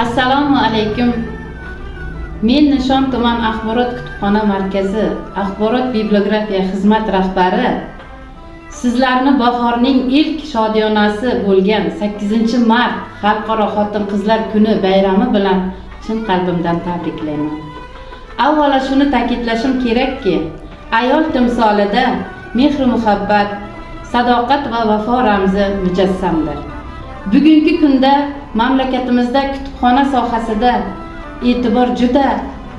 Assalomu alaykum. Men Nishon tuman axborot kutubxona markazi axborot bibliografiya xizmat rahbari sizlarni bahorning ilk shodiyonasi bo'lgan 8-mart Xalqaro xotin-qizlar kuni bayrami bilan chin qalbimdan tabriklayman. Avvalo shuni ta'kidlashim kerakki, ayol timsolida mehr-muhabbat, sadoqat va vafo ramzi mujassamdir. Bugungi kunda mamlakatimizda kutubxona sohasida e'tibor juda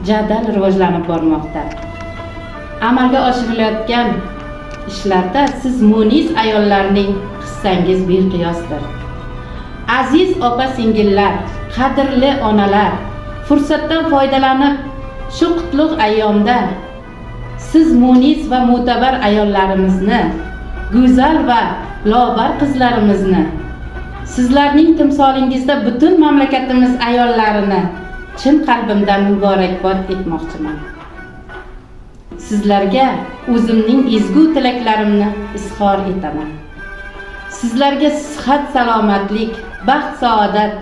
jadal rivojlanib bormoqda. Amalga oshirilayotgan ishlarda siz munis ayollarning hissangiz beqiyosdir. Aziz opa-singillar, qadrli onalar, fursatdan foydalanib shu qutlug' ayyomda siz munis va mo'tabar ayollarimizni, go'zal va lobar qizlarimizni, sizlarning timsolingizda butun mamlakatimiz ayollarini chin qalbimdan muborakbod etmoqchiman. Sizlarga o'zimning ezgu tilaklarimni izhor etaman. Sizlarga sihat, salomatlik, baxt, saodat,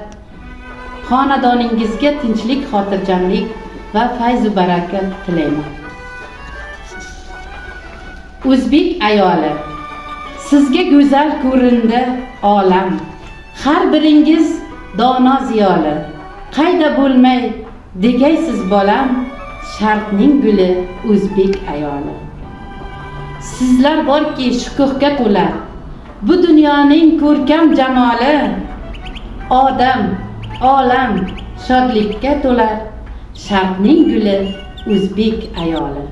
xonadoningizga tinchlik, xotirjamlik va fayz-u baraka tilayman. O'zbek ayoli, sizga go'zal ko'rindi olam. Har biringiz dono ziyoli. Qayda bo'lmay degaysiz bolam, sharqning guli o'zbek ayoli. Sizlar borki shukuhga to'la, bu dunyoning ko'rkam jamoli, odam, olam shodlikka to'lar, sharqning guli o'zbek ayoli.